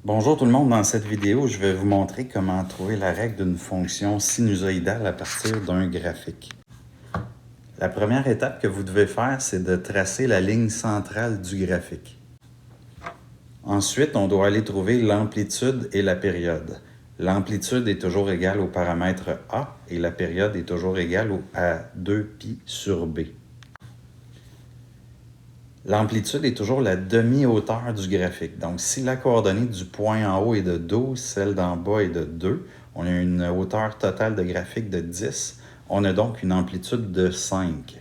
Bonjour tout le monde, dans cette vidéo, je vais vous montrer comment trouver la règle d'une fonction sinusoïdale à partir d'un graphique. La première étape que vous devez faire, c'est de tracer la ligne centrale du graphique. Ensuite, on doit aller trouver l'amplitude et la période. L'amplitude est toujours égale au paramètre A et la période est toujours égale à 2π sur B. L'amplitude est toujours la demi-hauteur du graphique. Donc, si la coordonnée du point en haut est de 12, celle d'en bas est de 2, on a une hauteur totale de graphique de 10. On a donc une amplitude de 5.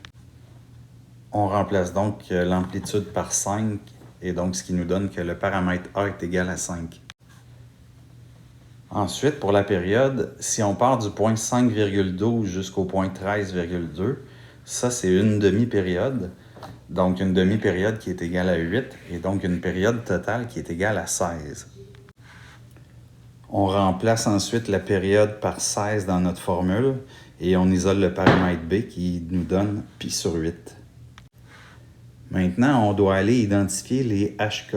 On remplace donc l'amplitude par 5, et donc ce qui nous donne que le paramètre A est égal à 5. Ensuite, pour la période, si on part du point 5,12 jusqu'au point 13,2, ça c'est une demi-période. Donc, une demi-période qui est égale à 8 et donc une période totale qui est égale à 16. On remplace ensuite la période par 16 dans notre formule et on isole le paramètre B qui nous donne π sur 8. Maintenant, on doit aller identifier les HK.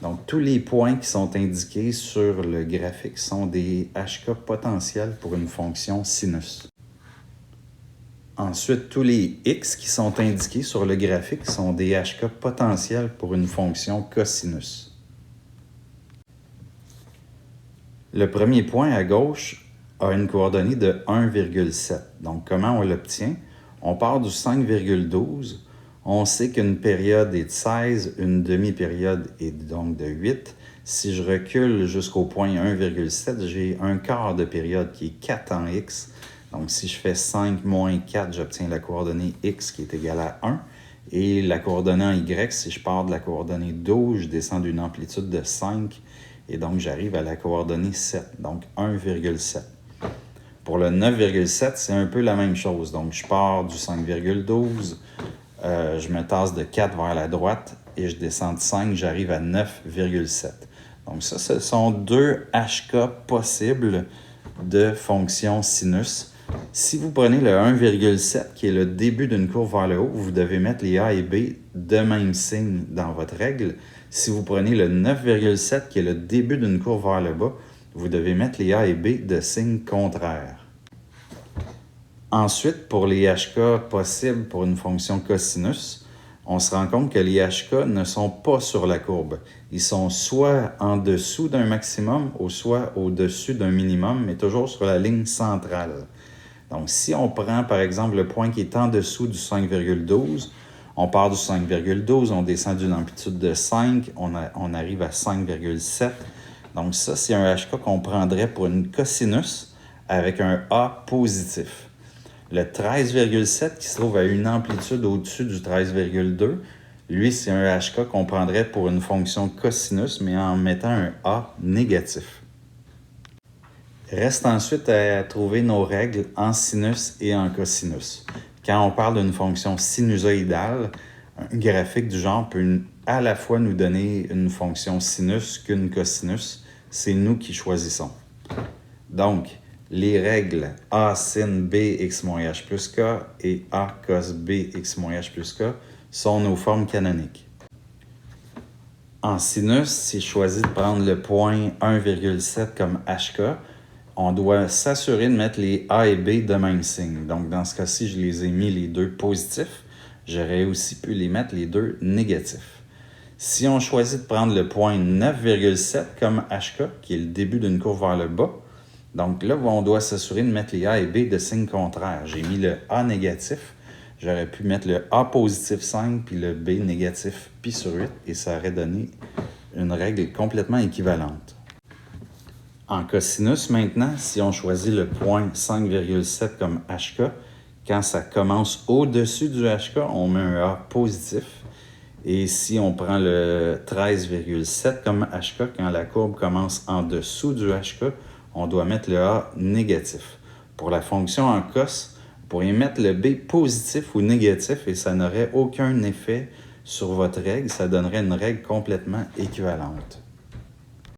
Donc, tous les points qui sont indiqués sur le graphique sont des HK potentiels pour une fonction sinus. Ensuite, tous les x qui sont indiqués sur le graphique sont des HK potentiels pour une fonction cosinus. Le premier point à gauche a une coordonnée de 1,7. Donc, comment on l'obtient? On part du 5,12. On sait qu'une période est de 16, une demi-période est donc de 8. Si je recule jusqu'au point 1,7, j'ai un quart de période qui est 4 en x. Donc, si je fais 5 moins 4, j'obtiens la coordonnée x qui est égale à 1. Et la coordonnée en y, si je pars de la coordonnée 12, je descends d'une amplitude de 5. Et donc, j'arrive à la coordonnée 7, donc 1,7. Pour le 9,7, c'est un peu la même chose. Donc, je pars du 5,12, je me tasse de 4 vers la droite et je descends de 5, j'arrive à 9,7. Donc, ça, ce sont deux HK possibles de fonction sinus. Si vous prenez le 1,7 qui est le début d'une courbe vers le haut, vous devez mettre les A et B de même signe dans votre règle. Si vous prenez le 9,7 qui est le début d'une courbe vers le bas, vous devez mettre les A et B de signe contraire. Ensuite, pour les HK possibles pour une fonction cosinus, on se rend compte que les HK ne sont pas sur la courbe. Ils sont soit en dessous d'un maximum ou soit au-dessus d'un minimum, mais toujours sur la ligne centrale. Donc, si on prend par exemple le point qui est en dessous du 5,12, on part du 5,12, on descend d'une amplitude de 5, on arrive à 5,7. Donc ça, c'est un HK qu'on prendrait pour une cosinus avec un A positif. Le 13,7 qui se trouve à une amplitude au-dessus du 13,2, lui, c'est un HK qu'on prendrait pour une fonction cosinus, mais en mettant un A négatif. Reste ensuite à trouver nos règles en sinus et en cosinus. Quand on parle d'une fonction sinusoïdale, un graphique du genre peut à la fois nous donner une fonction sinus qu'une cosinus. C'est nous qui choisissons. Donc, les règles A sin B x moins h plus k et A cos B x moins h plus k sont nos formes canoniques. En sinus, si je choisis de prendre le point 1,7 comme HK, on doit s'assurer de mettre les A et B de même signe. Donc, dans ce cas-ci, je les ai mis les deux positifs. J'aurais aussi pu les mettre les deux négatifs. Si on choisit de prendre le point 9,7 comme HK, qui est le début d'une courbe vers le bas, donc là, on doit s'assurer de mettre les A et B de signe contraire. J'ai mis le A négatif. J'aurais pu mettre le A positif 5 puis le B négatif π sur 8 et ça aurait donné une règle complètement équivalente. En cosinus, maintenant, si on choisit le point 5,7 comme HK, quand ça commence au-dessus du HK, on met un A positif. Et si on prend le 13,7 comme HK, quand la courbe commence en dessous du HK, on doit mettre le A négatif. Pour la fonction en cos, vous pourriez mettre le B positif ou négatif et ça n'aurait aucun effet sur votre règle. Ça donnerait une règle complètement équivalente.